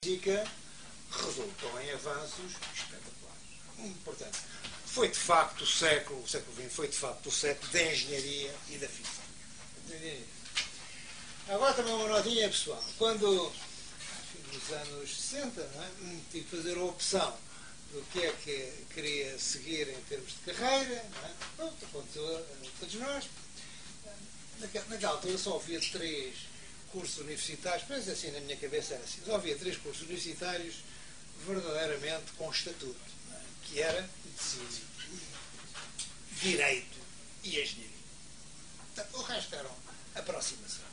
física resultou em avanços espetaculares. Portanto, foi de facto o século XX foi de facto o século da engenharia e da física. Agora também uma notinha pessoal. Quando, nos anos 60, não é? Tive que fazer a opção do que é que queria seguir em termos de carreira, não é? Pronto, aconteceu a todos nós. Naquela altura só havia 3 cursos universitários, mas assim na minha cabeça era assim, só havia 3 cursos universitários verdadeiramente com estatuto, não é? Que era medicina, direito e engenharia. Portanto, o resto eram aproximações.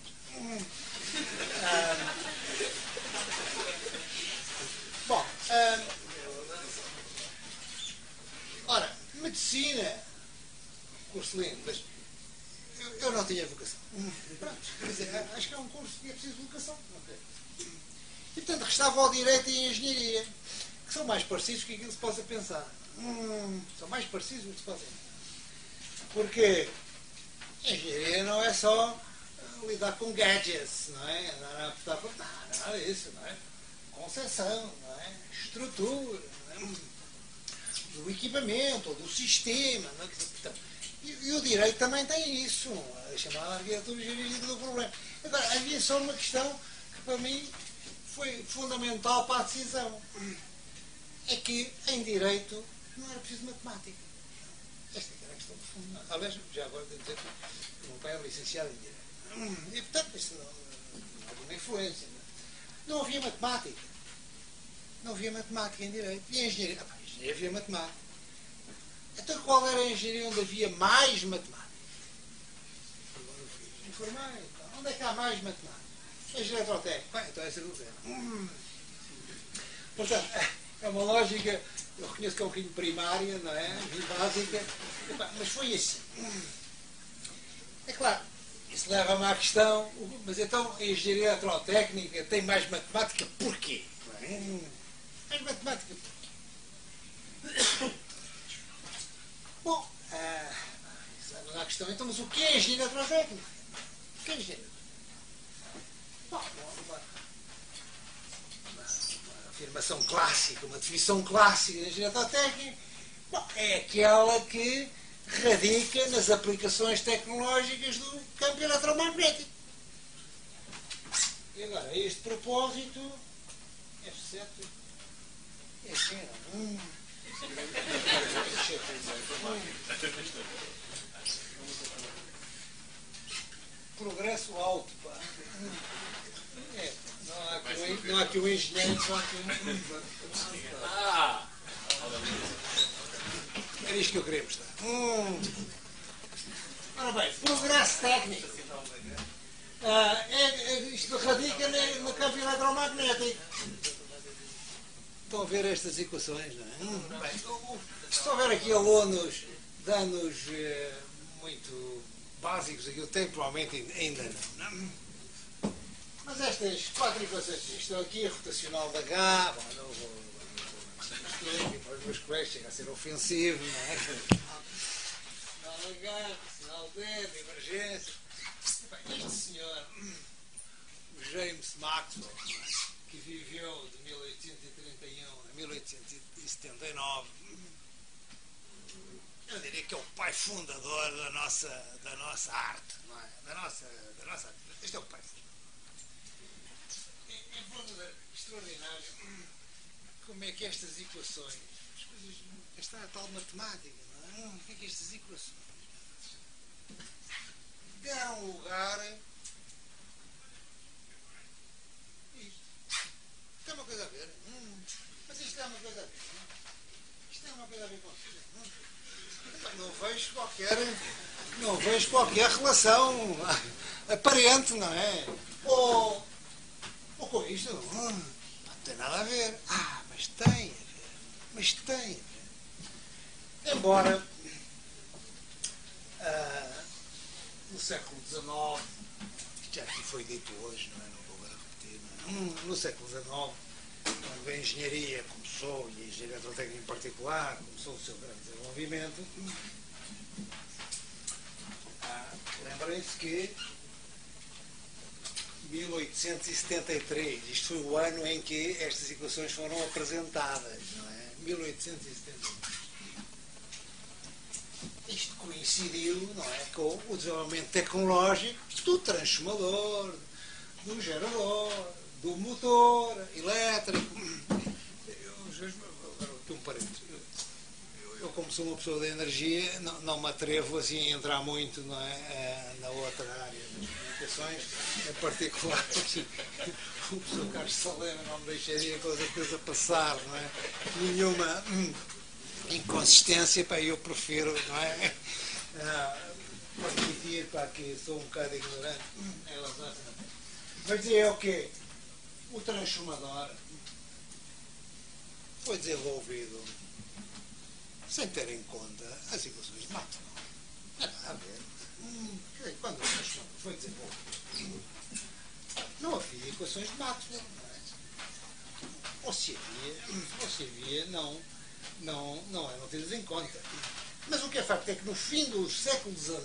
Bom, ora, medicina, curso lindo, mas eu não tinha vocação. Pronto, quer dizer, acho que é um curso que é preciso vocação. Okay. E, portanto, restava o direito e a engenharia, que são mais parecidos que aquilo que se possa pensar. São mais parecidos do que se possa pensar. Porque a engenharia não é só lidar com gadgets, não é? Nada disso, não é? Concepção, não é? Estrutura, não é? Do equipamento, do sistema, não é? Portanto, e o direito também tem isso, a chamada arquitetura jurídica do problema. Agora, havia só uma questão que para mim foi fundamental para a decisão. É que em direito não era preciso matemática. Esta era a questão de fundo. Aliás, já agora devo dizer que o meu pai era licenciado em direito. E portanto, isso não havia uma influência. Não havia matemática. Não havia matemática em direito. E em engenharia? Em engenharia havia matemática. Então qual era a engenharia onde havia mais matemática? Informática. Onde é que há mais matemática? Engenharia eletrotécnica. Então essa é do zero. Portanto, é uma lógica, eu reconheço que é um bocadinho primária, não é? Básica. Mas foi assim. É claro, isso leva-me à questão, mas então a engenharia eletrotécnica tem mais matemática porquê? Mais matemática porquê? Bom, isso leva-me à questão, então, mas o que é engenharia eletrotécnica? O que é engenharia? Bom, uma afirmação clássica, uma definição clássica da engenharia eletrotécnica, bom, é aquela que radica nas aplicações tecnológicas do campo eletromagnético. E agora, a este propósito, F7 é assim, progresso alto, pá. Não há aqui um engenheiro, não há aqui era isto que eu queria mostrar. Ora bem, progresso técnico. Isto radica no campo eletromagnético. Estão a ver estas equações, não é? Bem, se houver aqui alunos de anos muito básicos, aquilo tem provavelmente ainda não. Mas estas 4 equações que estão aqui, a rotacional da H, bom, não vou para os meus colegas chega a ser ofensivo, não é? Sinal H, sinal D, divergência. Bem, este senhor, o James Maxwell, que viveu de 1831 a 1879, eu diria que é o pai fundador da nossa arte, não é? Da nossa arte. Este é o pai fundador. É extraordinário como é que estas equações, as coisas, esta a tal matemática, não é? Como é que estas equações deram lugar a isto. Tem uma coisa a ver? Mas isto é uma coisa a ver, não é? Isto tem uma coisa a ver com isso. Não vejo qualquer relação aparente, não é? Ou com isto, não tem nada a ver. Mas tem a ver. Mas tem a ver. Embora no século XIX, isto já aqui foi dito hoje, não é? Não vou agora repetir, não é? No século XIX, quando a engenharia começou, e a engenharia eletrotécnica em particular, começou o seu grande desenvolvimento, lembrem-se que 1873. Isto foi o ano em que estas equações foram apresentadas, não é? 1873. Isto coincidiu, não é, com o desenvolvimento tecnológico do transformador, do gerador, do motor elétrico. Aqui um parênteses. Eu, como sou uma pessoa da energia, não me atrevo assim a entrar muito, não é, na outra área das comunicações, em particular, assim, o professor Carlos Salema não me deixaria com a coisa passar, não é? Nenhuma inconsistência, pá, eu prefiro, não é? Admitir, pá, que sou um bocado ignorante em relação a essa matéria. Mas dizer o quê? O transformador foi desenvolvido sem ter em conta as equações de Maxwell. Não há nada a ver. Quando o transformador foi desenvolvido, não havia equações de Maxwell, não é? Ou se havia, não eram tidas em conta. Mas o que é facto é que no fim do século XIX,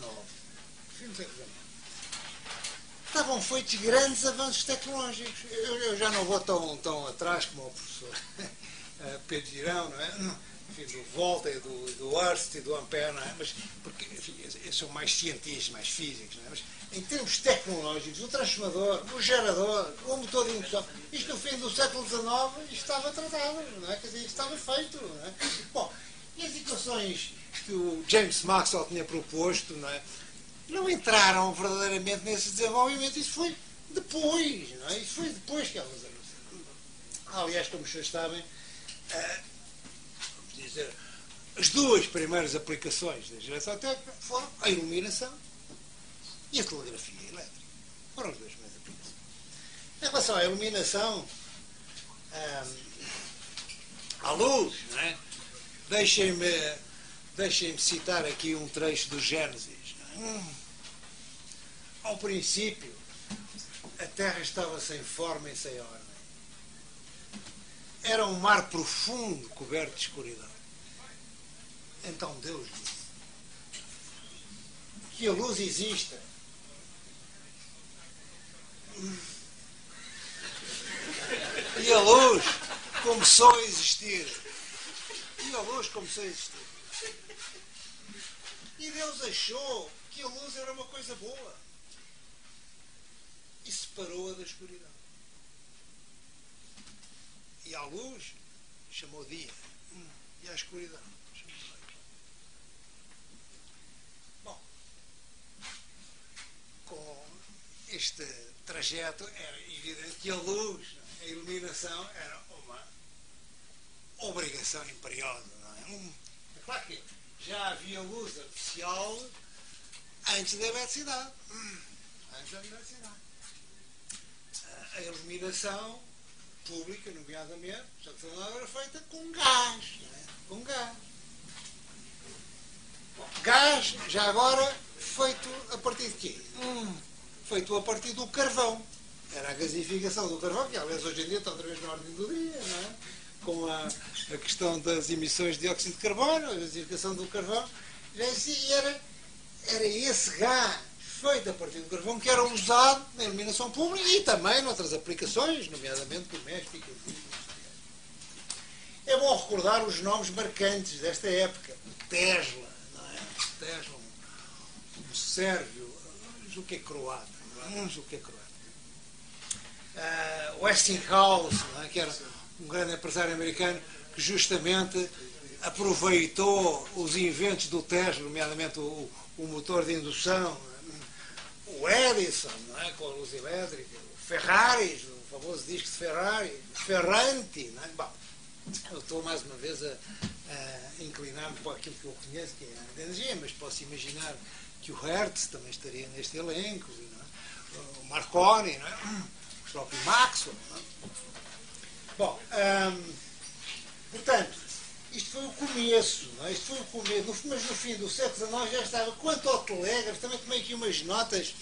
estavam feitos grandes avanços tecnológicos. Eu já não vou tão atrás como o professor Pedro Girão, não é? Enfim, do Volta, do Hurst e do Ampère, não é? Mas, porque, enfim, eles são mais cientistas, mais físicos, não é? Mas, em termos tecnológicos, o transformador, o gerador, o motor de indução, isto no fim do século XIX, isto estava tratado, não é? Quer dizer, isto estava feito, não é? Bom, e as equações que o James Maxwell tinha proposto, não é? Não entraram verdadeiramente nesse desenvolvimento. Isso foi depois, não é? Isso foi depois que elas anunciaram. Aliás, como vocês sabem, vamos dizer, as duas primeiras aplicações da geração técnica foram a iluminação e a telegrafia elétrica. Foram as duas primeiras aplicações. Em relação à iluminação, à luz, não é? Deixem-me citar aqui um trecho do Gênesis. Ao princípio, a terra estava sem forma e sem ordem. Era um mar profundo, coberto de escuridão. Então Deus disse que a luz exista. E a luz começou a existir. E Deus achou que a luz era uma coisa boa e separou-a da escuridão. E à luz chamou dia e à escuridão chamou noite. Bom, com este trajeto era evidente que a luz, a iluminação, era uma obrigação imperiosa, não é? É claro que já havia luz artificial antes da eletricidade. A iluminação pública, nomeadamente, era feita com gás. Não é? Com gás. Bom, gás, já agora, feito a partir de quê? Feito a partir do carvão. Era a gasificação do carvão, que aliás hoje em dia está outra vez na ordem do dia, não é? Com a questão das emissões de dióxido de carbono, a gasificação do carvão, já existia, era esse gás feito a partir do carvão que era usado na iluminação pública e também noutras aplicações, nomeadamente domésticas. É bom recordar os nomes marcantes desta época. O Tesla, não é? O Tesla, um sérvio, o que é croata, não é? O que é croata. Westinghouse, não é? Que era um grande empresário americano que justamente aproveitou os inventos do Tesla, nomeadamente o motor de indução, o Edison, não é? Com a luz elétrica, o Ferrari, o famoso disco de Ferrari, Ferranti, não é? Bom, eu estou mais uma vez a inclinar-me para aquilo que eu conheço, que é a área da energia, mas posso imaginar que o Hertz também estaria neste elenco, não é? O Marconi, não é? O próprio Maxwell, não é? Bom, portanto, isto foi o começo, não é? Isto foi o começo, mas no fim do século XIX já estava. Quanto ao telégrafo, também tomei aqui umas notas.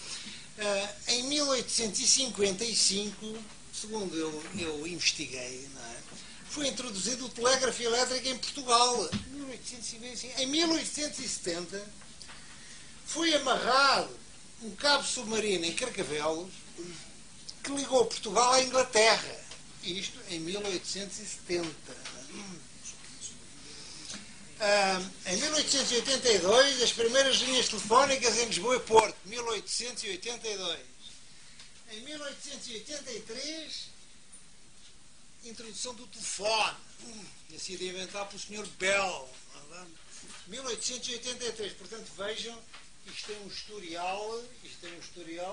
Em 1855, segundo eu investiguei, não é? Foi introduzido o telégrafo elétrico em Portugal. 1855. Em 1870 foi amarrado um cabo submarino em Carcavelos que ligou Portugal à Inglaterra. Isto em 1870. Em 1882, as primeiras linhas telefónicas em Lisboa e Porto. 1882. Em 1883, introdução do telefone. Tinha sido inventado pelo Sr. Bell. 1883. Portanto, vejam, isto tem um historial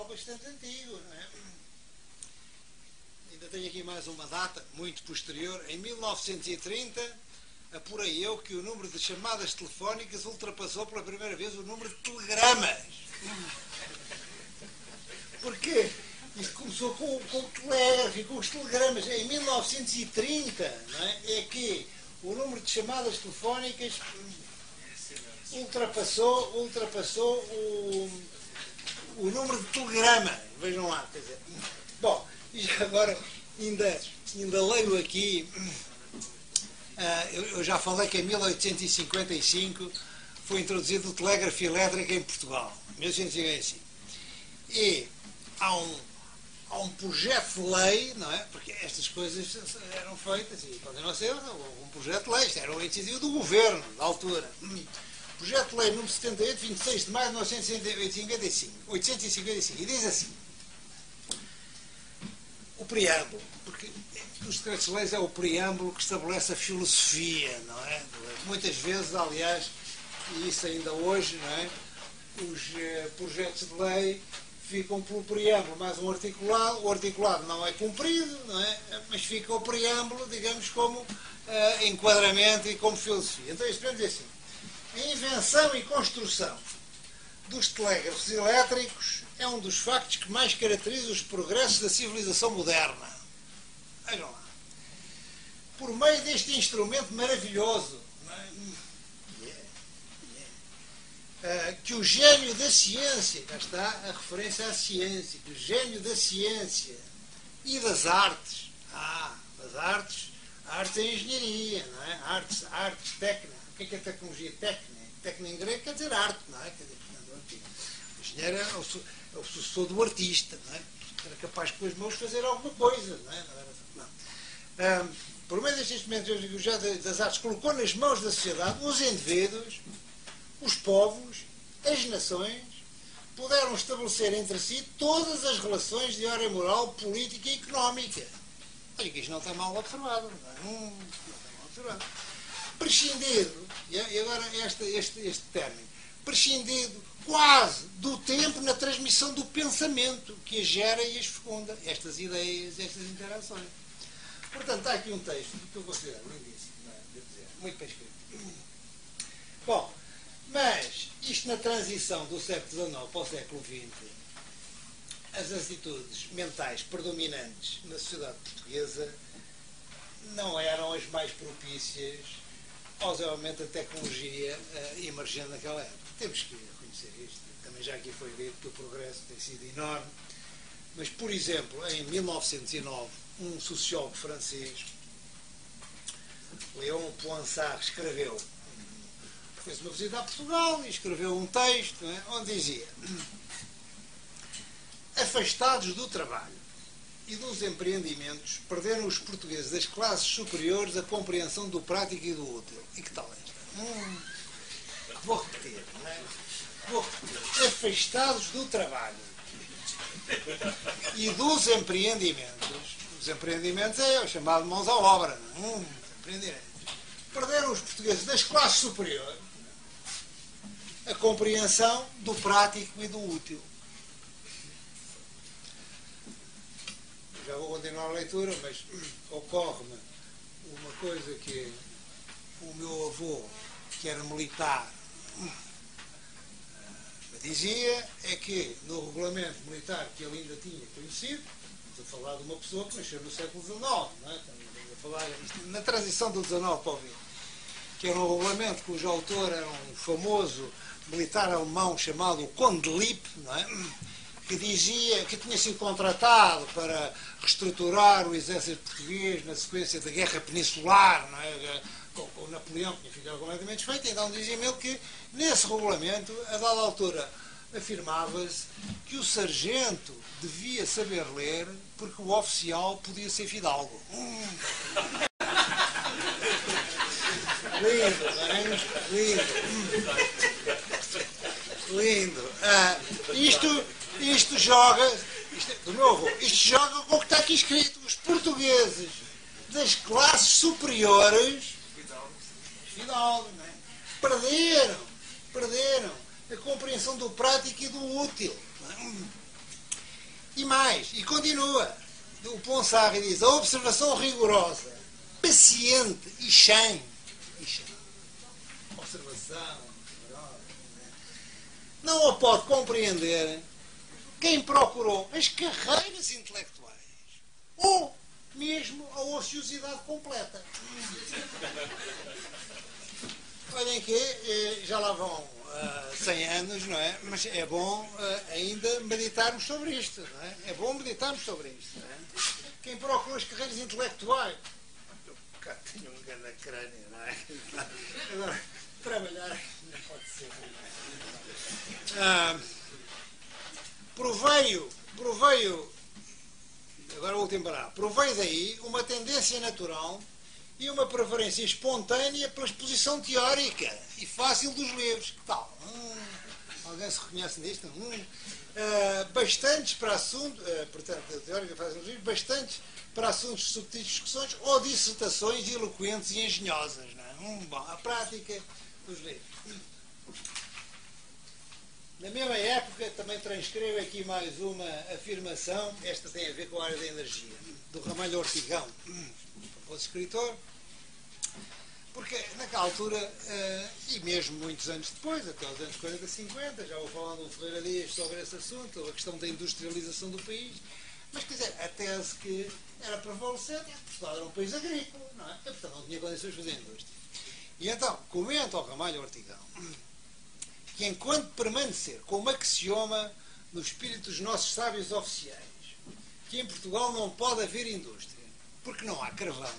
bastante antigo, não é? Ainda tenho aqui mais uma data, muito posterior. Em 1930, apurei eu que o número de chamadas telefónicas ultrapassou pela primeira vez o número de telegramas. Porquê? Isto começou com o telégrafo e com os telegramas. Em 1930, não é que o número de chamadas telefónicas ultrapassou o número de telegramas. Vejam lá, quer dizer. Bom, e agora ainda leio aqui. Eu já falei que em 1855 foi introduzido o telégrafo elétrico em Portugal. 1855. E há um projeto de lei, não é? Porque estas coisas eram feitas e continuam a ser um projeto de lei. Isto era uma iniciativa do governo, da altura. Projeto de lei número 78, 26 de maio de 1855. E diz assim: o preâmbulo, porque os decretos-leis é o preâmbulo que estabelece a filosofia, não é? Muitas vezes, aliás, e isso ainda hoje, não é? Os projetos de lei ficam pelo preâmbulo, mais um articulado. O articulado não é cumprido, não é? Mas fica o preâmbulo, digamos, como enquadramento e como filosofia. Então, isto quer dizer assim: a invenção e construção dos telégrafos elétricos é um dos factos que mais caracteriza os progressos da civilização moderna. Vejam lá. Por meio deste instrumento maravilhoso, não é? Que o gênio da ciência, cá está a referência à ciência, que o gênio da ciência e das artes, das artes, a arte é a engenharia, não é? Artes técnica. O que é tecnologia técnica? Técnica em grego quer dizer arte, não é? Quer dizer, portanto, o engenheiro é o sucessor do artista, não é? Era capaz de com as mãos fazer alguma coisa, não é? Não. Por meio destes instrumentos das artes, colocou nas mãos da sociedade os indivíduos, os povos, as nações, puderam estabelecer entre si todas as relações de ordem moral, política e económica. Olha que isto não está mal observado, não é? Não está mal observado. Prescindido, e agora este término, prescindido quase do tempo na transmissão do pensamento que as gera e as fecunda, estas ideias, estas interações. Portanto, há aqui um texto que eu considero lindíssimo, devo dizer, muito bem escrito. Bom, mas isto na transição do século XIX para o século XX, as atitudes mentais predominantes na sociedade portuguesa não eram as mais propícias ao desenvolvimento da tecnologia emergente naquela época. Temos que reconhecer isto. Também já aqui foi dito que o progresso tem sido enorme. Mas, por exemplo, em 1909, um sociólogo francês, Léon Poinsart, escreveu, fez uma visita a Portugal e escreveu um texto, não é, onde dizia: afastados do trabalho e dos empreendimentos, perderam os portugueses das classes superiores a compreensão do prático e do útil. E que tal esta? Vou repetir, não é? Vou repetir. Afastados do trabalho e dos empreendimentos. Os empreendimentos é o chamado mãos à obra, não é? Perderam os portugueses das classes superiores a compreensão do prático e do útil. Já vou continuar a leitura, mas ocorre-me uma coisa que o meu avô, que era militar, me dizia, é que no regulamento militar que ele ainda tinha conhecido, estamos a falar de uma pessoa que nasceu no século XIX, não é? Estamos a falar na transição do XIX para o XX, que era um regulamento cujo autor era um famoso militar alemão chamado Conde Lippe, não é? Que dizia que tinha sido contratado para reestruturar o exército português na sequência da Guerra Peninsular, não é? Com o Napoleão, que tinha ficado completamente desfeito. Então dizia-me ele que nesse regulamento, a dada altura, afirmava-se que o sargento devia saber ler porque o oficial podia ser fidalgo. Lindo, não é? Lindo. Isto joga, do meu avô, isto joga com o que está aqui escrito. Os portugueses das classes superiores, fidalgos, não é? Perderam a compreensão do prático e do útil. Não é? E mais, e continua. O Ponsarri diz: a observação rigorosa, paciente e chã. Observação rigorosa. Não a pode compreender quem procurou as carreiras intelectuais ou mesmo a ociosidade completa. Olhem que já lá vão 100 anos, não é? Mas é bom ainda meditarmos sobre isto, não é? É bom meditarmos sobre isto, não é? Quem procura as carreiras intelectuais, eu cá tenho um grande crânio, não é? Agora, trabalhar não pode ser. Proveio, agora o último parágrafo, proveio daí uma tendência natural e uma preferência espontânea pela exposição teórica e fácil dos livros. Que tal? Alguém se reconhece nisto? Bastantes para assuntos, portanto, a teórica fácil dos livros, bastantes para assuntos de subtis discussões ou dissertações eloquentes e engenhosas. Não é? Bom, a prática dos livros. Na mesma época, também transcrevo aqui mais uma afirmação, esta tem a ver com a área da energia, do Ramalho Ortigão, famoso escritor, porque naquela altura, e mesmo muitos anos depois, até os anos 40, 50, já vou falando do Ferreira Dias sobre esse assunto, a questão da industrialização do país, mas quer dizer, a tese que era prevalecente, Portugal era um país agrícola, não é? E, portanto, não tinha condições de fazer indústria. E então, comenta o Ramalho Ortigão, que enquanto permanecer como axioma no espírito dos nossos sábios oficiais, que em Portugal não pode haver indústria, porque não há carvão.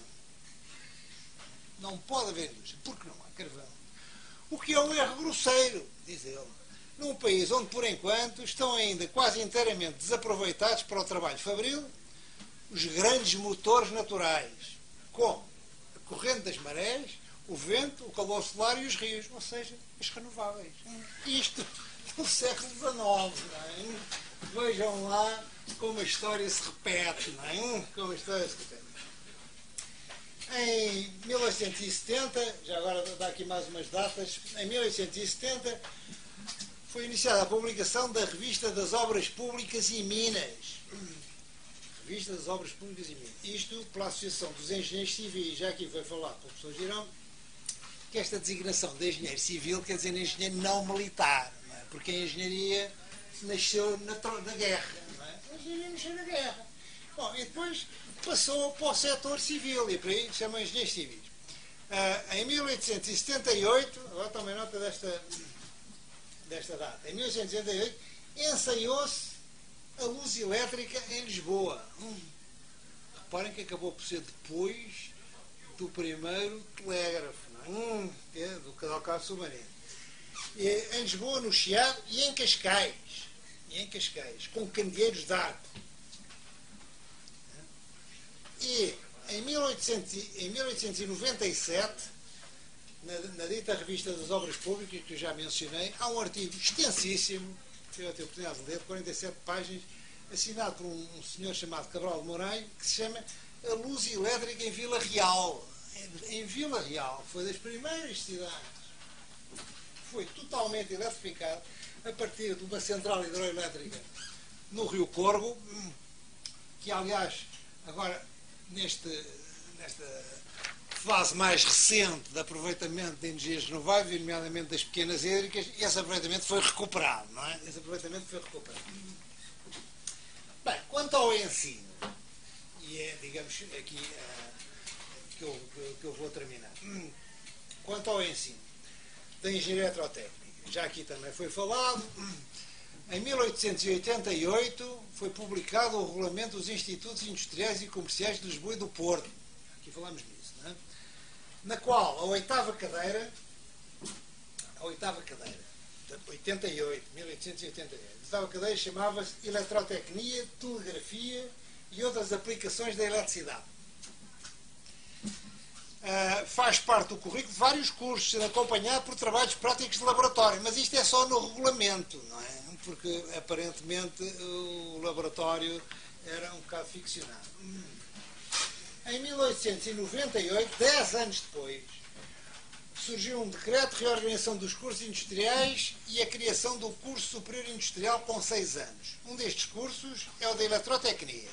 Não pode haver indústria, porque não há carvão. O que é um erro grosseiro, diz ele, num país onde, por enquanto, estão ainda quase inteiramente desaproveitados para o trabalho fabril os grandes motores naturais, como a corrente das marés, o vento, o calor solar e os rios, ou seja, as renováveis. Isto no século XIX, não é? Vejam lá como a história se repete, não é? Como a história se repete. Em 1870, já agora dá aqui mais umas datas, em 1870 foi iniciada a publicação da Revista das Obras Públicas e Minas. Revista das Obras Públicas e Minas. Isto pela Associação dos Engenheiros Civis, já aqui foi falado pelo professor Girão, que esta designação de engenheiro civil quer dizer engenheiro não militar, não é? Porque a engenharia nasceu na guerra, não é? A engenharia nasceu na guerra. Bom, e depois passou para o setor civil, e por aí chamam engenheiros civis. Em 1878, agora tomem nota desta data, em 1878 ensaiou-se a luz elétrica em Lisboa. Reparem que acabou por ser depois do primeiro telégrafo, do Cadalcado Submarino. Em Lisboa, no Chiado e em Cascais, com candeeiros de arco. E em 1897, na dita Revista das Obras Públicas, que eu já mencionei, há um artigo extensíssimo, tive a oportunidade de ler, de 47 páginas, assinado por um senhor chamado Cabral de Moraes, que se chama A Luz Elétrica em Vila Real. Em Vila Real, foi das primeiras cidades, foi totalmente eletrificado a partir de uma central hidroelétrica no Rio Corgo, que aliás, agora, nesta fase mais recente de aproveitamento de energias renováveis, nomeadamente das pequenas hídricas, esse aproveitamento foi recuperado, não é? Esse aproveitamento foi recuperado. Bem, quanto ao ensino, e é, digamos, aqui que eu vou terminar. Quanto ao ensino da engenharia eletrotécnica, já aqui também foi falado, em 1888 foi publicado o Regulamento dos Institutos Industriais e Comerciais de Lisboa e do Porto. Aqui falamos nisso, não é? Na qual a oitava cadeira 1888. Estava a cadeira, chamava-se Eletrotecnia, Telegrafia e outras aplicações da eletricidade. Faz parte do currículo de vários cursos, sendo acompanhado por trabalhos práticos de laboratório, mas isto é só no regulamento, não é? Porque aparentemente o laboratório era um bocado ficcionado. Em 1898, 10 anos depois, surgiu um decreto de reorganização dos cursos industriais e a criação do curso superior industrial com 6 anos. Um destes cursos é o da Eletrotecnia,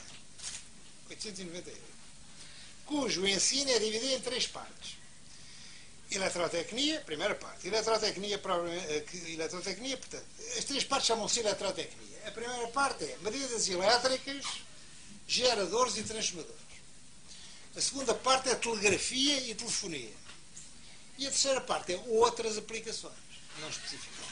898, cujo ensino é dividido em 3 partes. Eletrotecnia, primeira parte. Eletrotecnia, portanto, as 3 partes chamam-se Eletrotecnia. A primeira parte é medidas elétricas, geradores e transformadores. A segunda parte é telegrafia e telefonia. E a terceira parte é outras aplicações, não especificadas.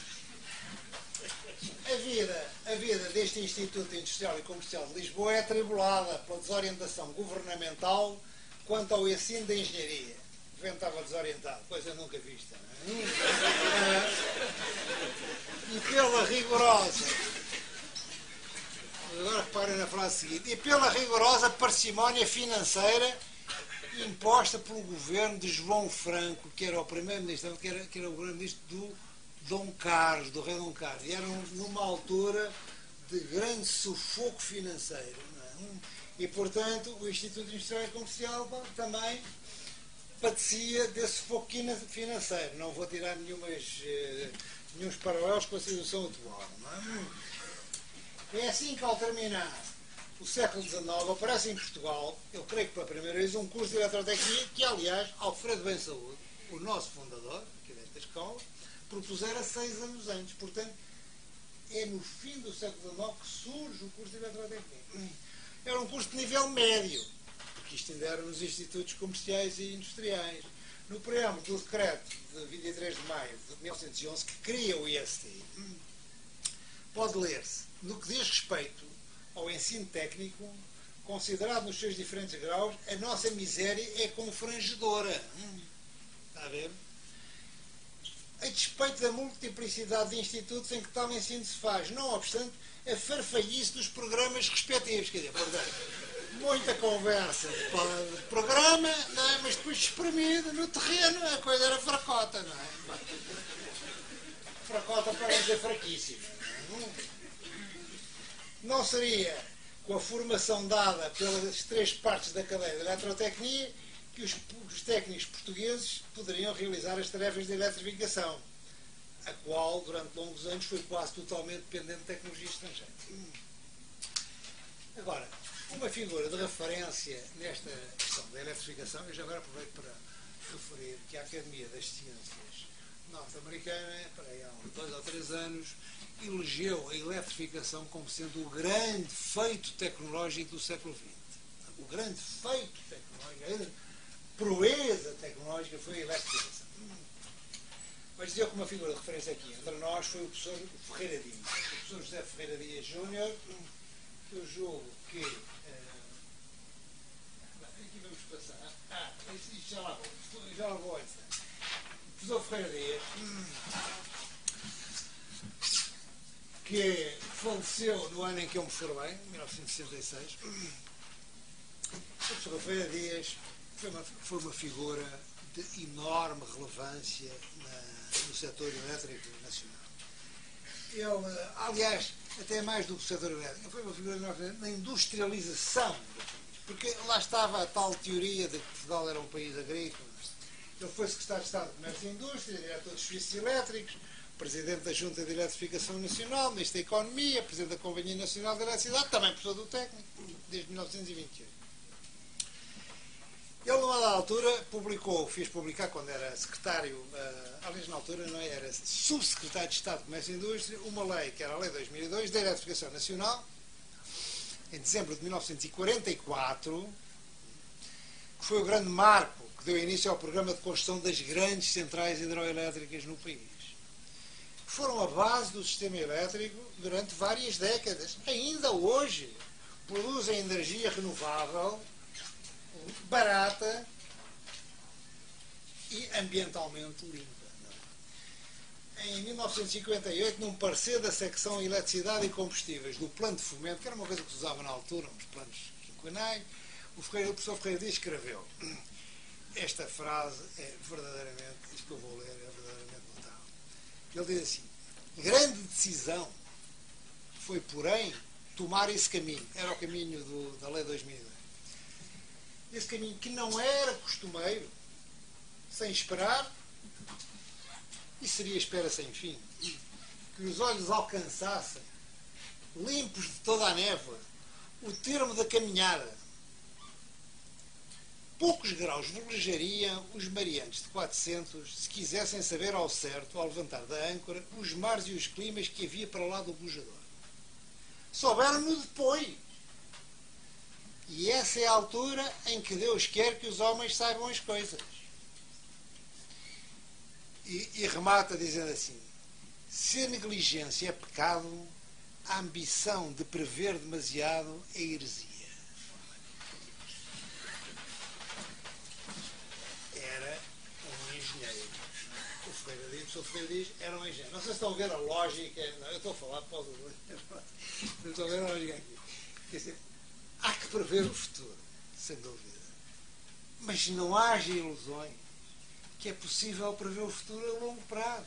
A vida deste Instituto Industrial e Comercial de Lisboa é atribulada pela desorientação governamental quanto ao ensino da engenharia. O governo estava desorientado, coisa nunca vista. Não é? E pela rigorosa, agora reparem na frase seguinte, e pela rigorosa parcimónia financeira imposta pelo governo de João Franco, que era o primeiro-ministro, que era o primeiro-ministro do Dom Carlos, do rei Dom Carlos. E era numa altura de grande sufoco financeiro. Não é? E, portanto, o Instituto Industrial e Comercial também padecia desse sufoco financeiro. Não vou tirar nenhums paralelos com a situação atual. Não é? É assim que, ao terminar o século XIX, aparece em Portugal, eu creio que pela primeira vez, um curso de eletrotecnia que, aliás, Alfredo Bem Saúde, o nosso fundador, aqui desta escola, propusera 6 anos antes. Portanto, é no fim do século XIX que surge o curso de eletrotecnia. Era um curso de nível médio, porque isto ainda era nos institutos comerciais e industriais. No preâmbulo do decreto de 23 de maio de 1911, que cria o IST, pode ler-se, no que diz respeito ao ensino técnico, considerado nos seus diferentes graus, a nossa miséria é confrangedora. Está a ver? A despeito da multiplicidade de institutos em que tal ensino se faz, não obstante a farfalhice dos programas respectivos. Quer dizer, portanto, muita conversa de programa, não é? Mas depois espremido no terreno, a coisa era fracota, não é? Fracota para não dizer fraquíssima. Não seria com a formação dada pelas 3 partes da cadeia da eletrotecnia que os técnicos portugueses poderiam realizar as tarefas de eletrificação, a qual, durante longos anos, foi quase totalmente dependente de tecnologia estrangeira. Agora, uma figura de referência nesta questão da eletrificação, eu já agora aproveito para referir que a Academia das Ciências norte-americana, para aí há uns 2 ou 3 anos, elegeu a eletrificação como sendo o grande feito tecnológico do século XX. O grande feito tecnológico, a grande proeza tecnológica foi a eletrificação. Mas dizer que uma figura de referência aqui entre nós foi o professor Ferreira Dias. O professor José Ferreira Dias Júnior, que eu julgo que... aqui vamos passar. Isto já lá vou antes. O professor Ferreira Dias, que faleceu no ano em que eu me formei, 1966. O professor Ferreira Dias foi uma figura de enorme relevância no setor elétrico nacional. Ele, aliás, até mais do que o setor elétrico, foi uma figura na industrialização do país, porque lá estava a tal teoria de que Portugal era um país agrícola. Ele foi secretário de Estado de Comércio e Indústria, diretor dos serviços elétricos, presidente da Junta de Eletrificação Nacional, ministro da Economia, presidente da Companhia Nacional de Eletricidade, também professor do técnico, desde 1928. Ele, numa altura, fez publicar, quando era secretário, aliás, na altura não era subsecretário de Estado de Comércio e Indústria, uma lei, que era a Lei 2002, da Eletrificação Nacional, em dezembro de 1944, que foi o grande marco que deu início ao programa de construção das grandes centrais hidroelétricas no país. Foram a base do sistema elétrico durante várias décadas. Ainda hoje produzem energia renovável, barata e ambientalmente limpa. em 1958, num parecer da secção Eletricidade e Combustíveis do Plano de Fomento, que era uma coisa que se usava na altura, uns planos quinquenais, o professor Ferreira Dias escreveu: esta frase é verdadeiramente, isto que eu vou ler é verdadeiramente notável. Ele diz assim: grande decisão foi, porém, tomar esse caminho. Era o caminho da Lei 2002. Esse caminho que não era costumeiro, sem esperar, e seria espera sem fim, que os olhos alcançassem, limpos de toda a névoa, o termo da caminhada. Poucos graus velejariam os mariantes de 400 se quisessem saber ao certo, ao levantar da âncora, os mares e os climas que havia para lá do bujador. Souberam-no depois. E essa é a altura em que Deus quer que os homens saibam as coisas. E remata dizendo assim: se a negligência é pecado, a ambição de prever demasiado é heresia. Era um engenheiro. O professor Ferreira Dias era um engenheiro. Não sei se estão a ver a lógica. Não, eu estou a falar, posso ver. Estou a ver a lógica aqui. Quer dizer, há que prever o futuro, sem dúvida. Mas não haja ilusões que é possível prever o futuro a longo prazo.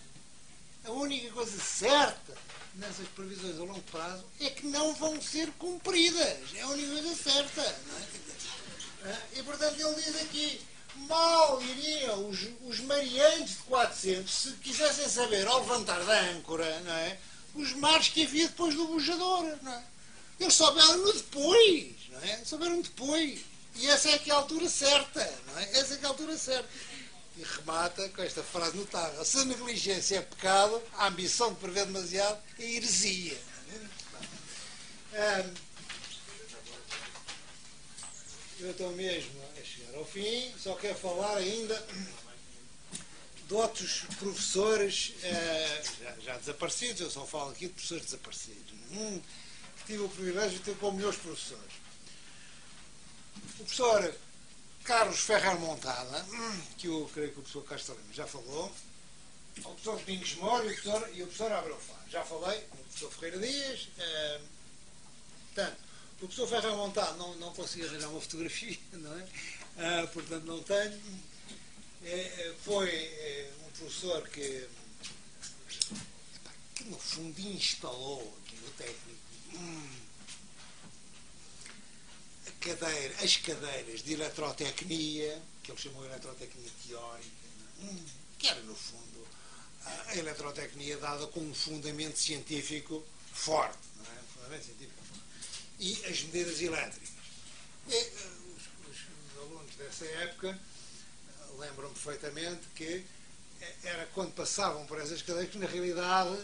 A única coisa certa nessas previsões a longo prazo é que não vão ser cumpridas. É a única coisa certa. Não é? E, portanto, ele diz aqui: mal iriam os mariantes de 400 se quisessem saber, ao levantar da âncora, não é, os mares que havia depois do bujador. Não é? Eles souberam depois. Não é? Souberam depois. E essa é que é a altura certa. Não é? Essa é que é a altura certa. E remata com esta frase notável: se a negligência é pecado, a ambição de prever demasiado é heresia. Eu estou mesmo a chegar ao fim, só quero falar ainda de outros professores já desaparecidos. Eu só falo aqui de professores desaparecidos. Tive o privilégio de ter como meus professores o professor Carlos Ferrer Montada, que eu creio que o professor Castro Lima já falou, o professor Domingos Moro e o professor Abreu Faro. Já falei com o professor Ferreira Dias. Portanto, o professor Ferrer Montada não consegui arranjar uma fotografia, não é? Portanto, não tenho. Foi um professor que no fundo instalou aqui no técnico as cadeiras de eletrotecnia, que ele chamou de eletrotecnia teórica, que era, no fundo, a eletrotecnia dada com um fundamento científico forte, não é? Um fundamento científico forte. E as medidas elétricas. Os alunos dessa época lembram perfeitamente que era quando passavam por essas cadeiras que, na realidade,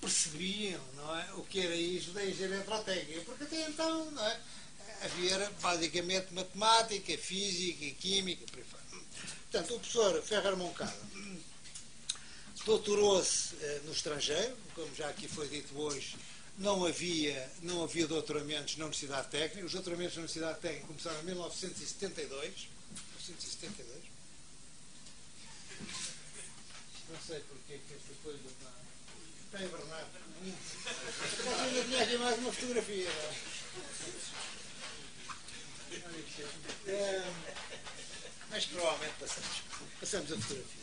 percebiam, não é, o que era isso da engenharia eletrotécnica, porque até então, não é, havia basicamente matemática, física, química, por aí fora. Portanto, o professor Ferrer Moncada doutorou-se no estrangeiro, como já aqui foi dito hoje. Não havia doutoramentos na Universidade Técnica. Os doutoramentos na Universidade Técnica começaram em 1972. Não sei porque que esta coisa está envernada. Eu ainda tinha aqui mais uma fotografia. Mas provavelmente passamos a fotografia.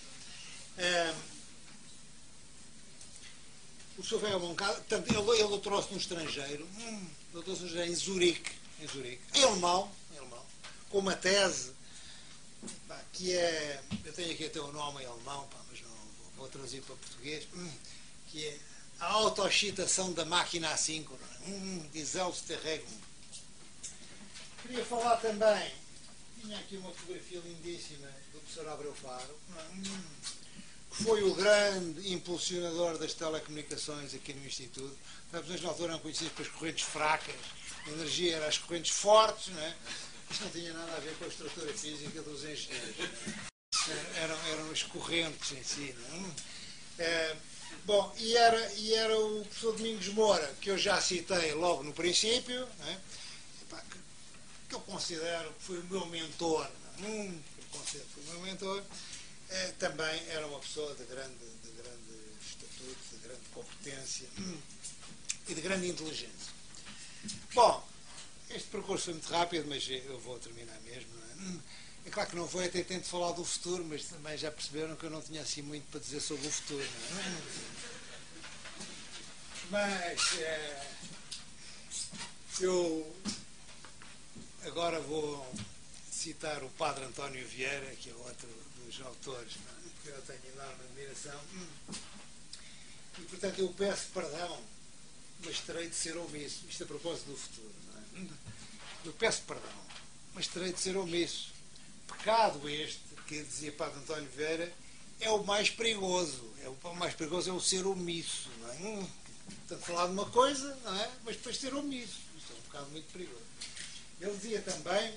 O professor Ferrer Moncada, portanto, ele doutorou-se no estrangeiro, em Zurique, em alemão, com uma tese que é, eu tenho aqui até o nome em alemão, mas não vou traduzir para português, que é a autoexcitação da máquina assíncrona, de Selbsterregung. Queria falar também, tinha aqui uma fotografia lindíssima do professor Abreu Faro, que foi o grande impulsionador das telecomunicações aqui no Instituto. As na altura eram conhecidas pelas correntes fracas, a energia era as correntes fortes, não é? Isto não tinha nada a ver com a estrutura física dos engenheiros. Eram as correntes em si, não é? Bom, e era o professor Domingos Moura, que eu já citei logo no princípio, não é? Que eu considero que foi o meu mentor, também era uma pessoa de grande estatuto, de grande competência e de grande inteligência. Bom, este percurso foi muito rápido, mas eu vou terminar mesmo, não é? É claro que não vou até tento falar do futuro, mas também já perceberam que eu não tinha assim muito para dizer sobre o futuro, não é? Mas eu agora vou citar o Padre António Vieira, que é outro dos autores, que eu tenho enorme admiração. E, portanto, eu peço perdão, mas terei de ser omisso. Isto a propósito do futuro, não é? Eu peço perdão, mas terei de ser omisso. Pecado este, que dizia Padre António Vieira, é o mais perigoso. O mais perigoso é o ser omisso, não é? Portanto, falar de uma coisa, não é? Mas depois ser omisso. Isto é um bocado muito perigoso. Ele dizia também,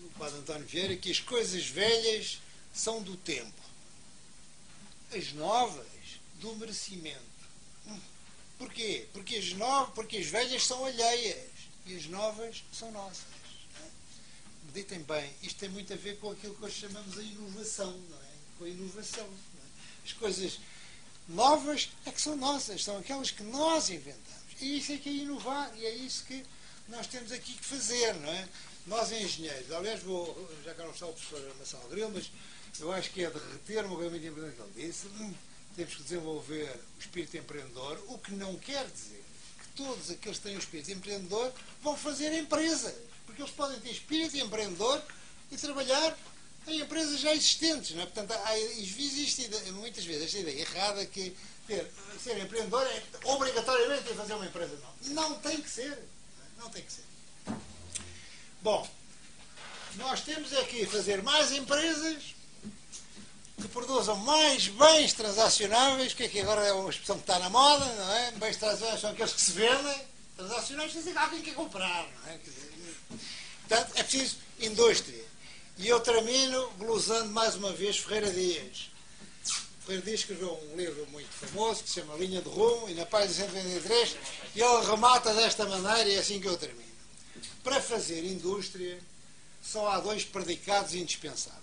o Padre António Vieira, que as coisas velhas são do tempo, as novas do merecimento. Porquê? Porque as velhas são alheias e as novas são nossas. Meditem bem, isto tem muito a ver com aquilo que hoje chamamos a inovação, não é? Com a inovação. Não é? As coisas novas é que são nossas, são aquelas que nós inventamos. E isso é que é inovar, e é isso que nós temos aqui que fazer, não é? Nós engenheiros, aliás, já que não está o professor Marcelo Grilo, mas eu acho que é de reter uma coisa muito importante que ele disse, temos que desenvolver o espírito empreendedor, o que não quer dizer que todos aqueles que têm o espírito empreendedor vão fazer empresas, porque eles podem ter espírito empreendedor e trabalhar em empresas já existentes, não é? Portanto, existe muitas vezes esta ideia errada que ser empreendedor é obrigatoriamente fazer uma empresa. Não tem que ser. Não tem que ser. Bom, nós temos é que fazer mais empresas que produzam mais bens transacionáveis, que aqui agora é uma expressão que está na moda, não é? Bens transacionáveis são aqueles que se vendem, transacionáveis quer dizer que alguém quer comprar, não é? Portanto, é preciso indústria. E eu termino glosando mais uma vez Ferreira Dias. Ferreira Dias escreveu um livro muito famoso que se chama Linha de Rumo, e na página 123 ele remata desta maneira, e é assim que eu termino. Para fazer indústria só há dois predicados indispensáveis: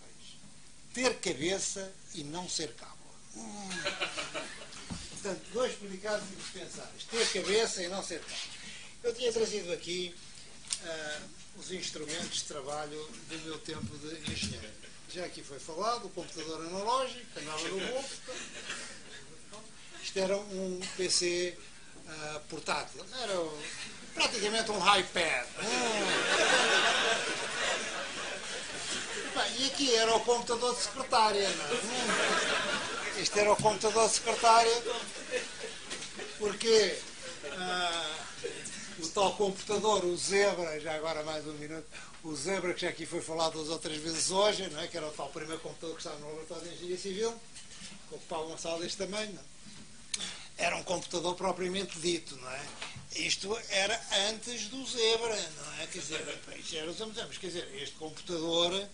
ter cabeça e não ser cabo. Portanto, dois predicados indispensáveis: ter cabeça e não ser cabo. Eu tinha trazido aqui os instrumentos de trabalho do meu tempo de engenheiro. Já aqui foi falado, o computador analógico, que andava no bolso. Isto era um PC portátil. Era praticamente um iPad. E aqui era o computador de secretária. Não é? Este era o computador de secretária porque o tal computador, o Zebra, já agora mais um minuto, o Zebra, que já aqui foi falado 2 ou 3 vezes hoje, não é? Que era o tal primeiro computador que estava no laboratório de engenharia civil, que ocupava uma sala deste tamanho, não é? Era um computador propriamente dito, não é? Isto era antes do Zebra, não é? Quer dizer, isto era os anos, quer dizer, este computador,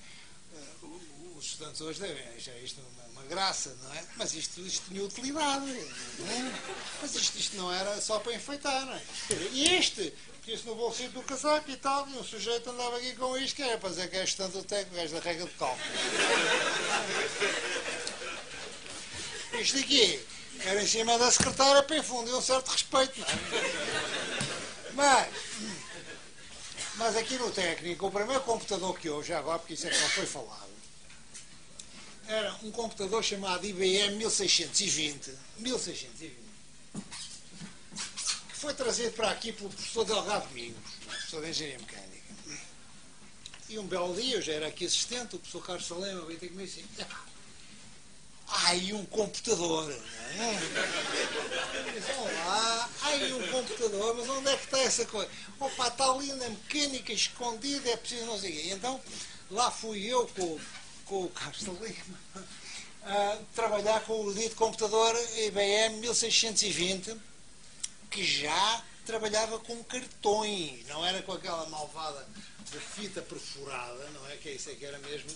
os estudantes hoje devem achar isto uma graça, não é? Mas isto tinha utilidade, não é? Mas isto não era só para enfeitar, não é? E este, tinha-se no bolsinho do casaco e tal, e um sujeito andava aqui com isto, que era para dizer que é estudante do técnico, gajo da regra de cálculo. Isto aqui era em cima da secretária para infundir um certo respeito, não é? Mas aqui no técnico, o primeiro computador que houve, já agora, porque isso é que não foi falado, era um computador chamado IBM 1620, que foi trazido para aqui pelo professor Delgado Domingos, professor de Engenharia Mecânica. E um belo dia, eu já era aqui assistente, o professor Carlos Salema veio ter comigo e disse: há aí um computador, não é? Olá, há aí um computador, mas onde é que está essa coisa? Opa, está ali na mecânica escondida, é preciso não sei o quê. Então, lá fui eu com o Carlos Salema a trabalhar com o dito computador IBM 1620, que já trabalhava com cartões, não era com aquela malvada de fita perfurada, não é? Que isso é que era mesmo